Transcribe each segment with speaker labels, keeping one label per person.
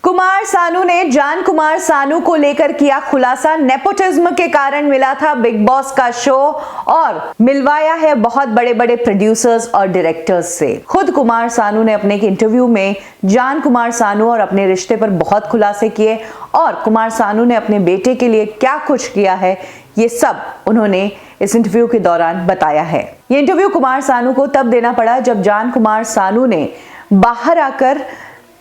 Speaker 1: कुमार सानू ने जान कुमार सानू को लेकर किया खुलासा। नेपोटिज्म के कारण मिला था बिग बॉस का शो और मिलवाया है बहुत बड़े बड़े प्रोड्यूसर्स और डायरेक्टर्स से। खुद कुमार सानू ने अपने एक इंटरव्यू में जान कुमार सानू और अपने रिश्ते पर बहुत खुलासे किए और कुमार सानू ने अपने बेटे के लिए क्या कुछ किया है ये सब उन्होंने इस इंटरव्यू के दौरान बताया है। ये इंटरव्यू कुमार सानू को तब देना पड़ा जब जान कुमार सानू ने बाहर आकर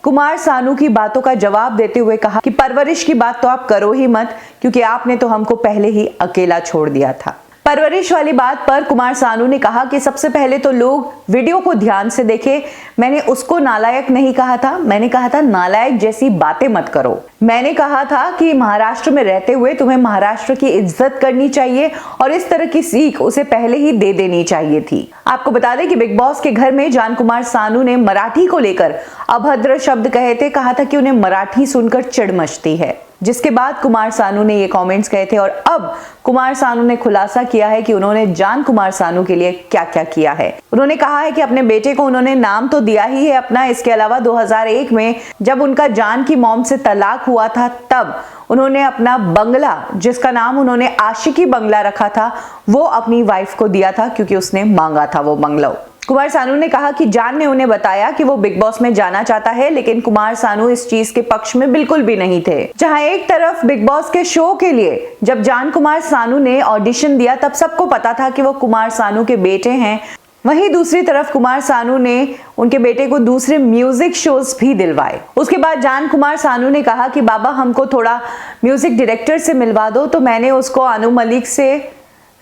Speaker 1: कुमार सानू की बातों का जवाब देते हुए कहा कि परवरिश की बात तो आप करो ही मत, क्योंकि आपने तो हमको पहले ही अकेला छोड़ दिया था। परवरिश वाली बात पर कुमार सानू ने कहा कि सबसे पहले तो लोग वीडियो को ध्यान से देखें। मैंने उसको नालायक नहीं कहा था, मैंने कहा था नालायक जैसी बातें मत करो। मैंने कहा था कि महाराष्ट्र में रहते हुए तुम्हें महाराष्ट्र की इज्जत करनी चाहिए और इस तरह की सीख उसे पहले ही दे देनी चाहिए थी। आपको बता दें कि बिग बॉस के घर में जान कुमार सानू ने मराठी को लेकर अभद्र शब्द कहे थे। कहा था कि उन्हें मराठी सुनकर चिढ़ मचती है, जिसके बाद कुमार सानू ने ये कमेंट्स कहे थे। और अब कुमार सानू ने खुलासा किया है कि उन्होंने जान कुमार सानू के लिए क्या क्या किया है। उन्होंने कहा है कि अपने बेटे को उन्होंने नाम तो दिया ही है अपना, इसके अलावा 2001 में जब उनका जान की मॉम से तलाक हुआ था तब उन्होंने अपना बंगला, जिसका नाम उन्होंने आशिकी बंगला रखा था, वो अपनी वाइफ को दिया था क्योंकि उसने मांगा था वो बंगला। कुमार सानू ने कहा कि जान ने उन्हें बताया कि वो बिग बॉस में जाना चाहता है, लेकिन कुमार सानू इस चीज के पक्ष में बिल्कुल भी नहीं थे। जहां एक तरफ बिग बॉस के शो के लिए जब जान कुमार सानू ने ऑडिशन दिया तब सबको पता था कि वो कुमार सानू के बेटे हैं, वहीं दूसरी तरफ कुमार सानू ने उनके बेटे को दूसरे म्यूजिक शोज भी दिलवाए। उसके बाद जान कुमार सानू ने कहा कि बाबा हमको थोड़ा म्यूजिक डायरेक्टर से मिलवा दो, तो मैंने उसको अनु मलिक से,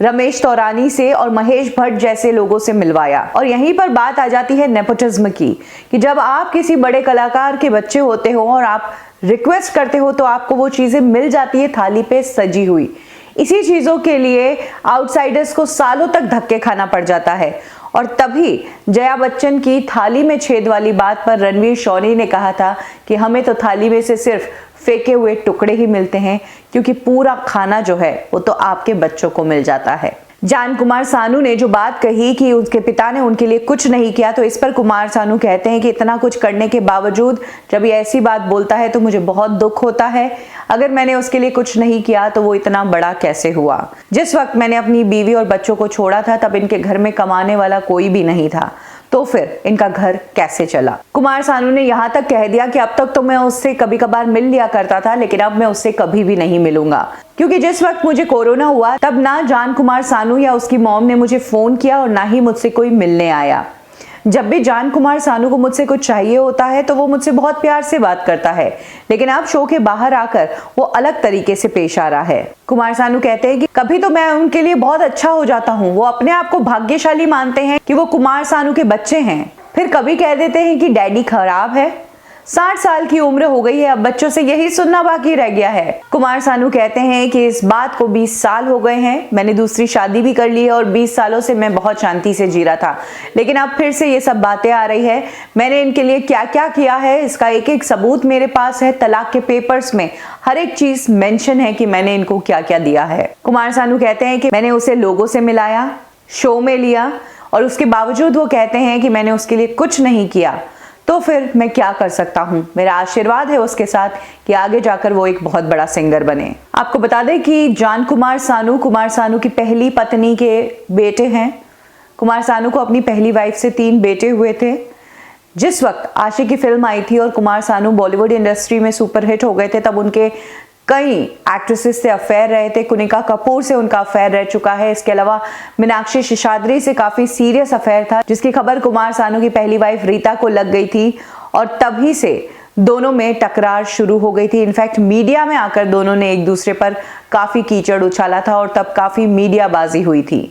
Speaker 1: रमेश तौरानी से और महेश भट्ट जैसे लोगों से मिलवाया। और यहीं पर बात आ जाती है नेपोटिज्म की, कि जब आप किसी बड़े कलाकार के बच्चे होते हो और आप रिक्वेस्ट करते हो तो आपको वो चीजें मिल जाती है थाली पे सजी हुई। इसी चीजों के लिए आउटसाइडर्स को सालों तक धक्के खाना पड़ जाता है। और तभी जया बच्चन की थाली में छेद वाली बात पर रणवीर शौरी ने कहा था कि हमें तो थाली में से सिर्फ फेंके हुए टुकड़े ही मिलते हैं, क्योंकि पूरा खाना जो है वो तो आपके बच्चों को मिल जाता है। जान कुमार सानू ने जो बात कही कि उसके पिता ने उनके लिए कुछ नहीं किया, तो इस पर कुमार सानू कहते हैं कि इतना कुछ करने के बावजूद जब ये ऐसी बात बोलता है तो मुझे बहुत दुख होता है। अगर मैंने उसके लिए कुछ नहीं किया तो वो इतना बड़ा कैसे हुआ। जिस वक्त मैंने अपनी बीवी और बच्चों को छोड़ा था तब इनके घर में कमाने वाला कोई भी नहीं था, तो फिर इनका घर कैसे चला। कुमार सानू ने यहाँ तक कह दिया कि अब तक तो मैं उससे कभी कभार मिल लिया करता था, लेकिन अब मैं उससे कभी भी नहीं मिलूंगा, क्योंकि जिस वक्त मुझे कोरोना हुआ तब ना जान कुमार सानू या उसकी मॉम ने मुझे फोन किया और ना ही मुझसे कोई मिलने आया। जब भी जान कुमार सानू को मुझसे कुछ चाहिए होता है तो वो मुझसे बहुत प्यार से बात करता है, लेकिन अब शो के बाहर आकर वो अलग तरीके से पेश आ रहा है। कुमार सानू कहते हैं कि कभी तो मैं उनके लिए बहुत अच्छा हो जाता हूँ, वो अपने आप को भाग्यशाली मानते हैं कि वो कुमार सानू के बच्चे हैं, फिर कभी कह देते हैं कि डैडी खराब है। 60 साल की उम्र हो गई है, अब बच्चों से यही सुनना बाकी रह गया है। कुमार सानू कहते हैं कि इस बात को 20 साल हो गए हैं, मैंने दूसरी शादी भी कर ली है और 20 सालों से मैं बहुत शांति से जी रहा था, लेकिन अब फिर से ये सब बातें आ रही है। मैंने इनके लिए क्या क्या किया है इसका एक एक सबूत मेरे पास है। तलाक के पेपर्स में हर एक चीज मेंशन है कि मैंने इनको क्या क्या दिया है। कुमार सानू कहते हैं कि मैंने उसे लोगों से मिलाया, शो में लिया, और उसके बावजूद वो कहते हैं कि मैंने उसके लिए कुछ नहीं किया, तो फिर मैं क्या कर सकता हूं। मेरा आशीर्वाद है उसके साथ कि आगे जाकर वो एक बहुत बड़ा सिंगर बने। आपको बता दें कि जान कुमार सानू की पहली पत्नी के बेटे हैं। कुमार सानू को अपनी पहली वाइफ से 3 बेटे हुए थे। जिस वक्त आशिकी फिल्म आई थी और कुमार सानू बॉलीवुड इंडस्ट्री में सुपरहिट हो गए थे, तब उनके कई एक्ट्रेसेस से अफेयर रहे थे। कुनिका कपूर से उनका अफेयर रह चुका है। इसके अलावा मीनाक्षी शिशाद्री से काफी सीरियस अफेयर था, जिसकी खबर कुमार सानू की पहली वाइफ रीता को लग गई थी और तभी से दोनों में टकरार शुरू हो गई थी। इनफैक्ट मीडिया में आकर दोनों ने एक दूसरे पर काफी कीचड़ उछाला था और तब काफी मीडियाबाजी हुई थी।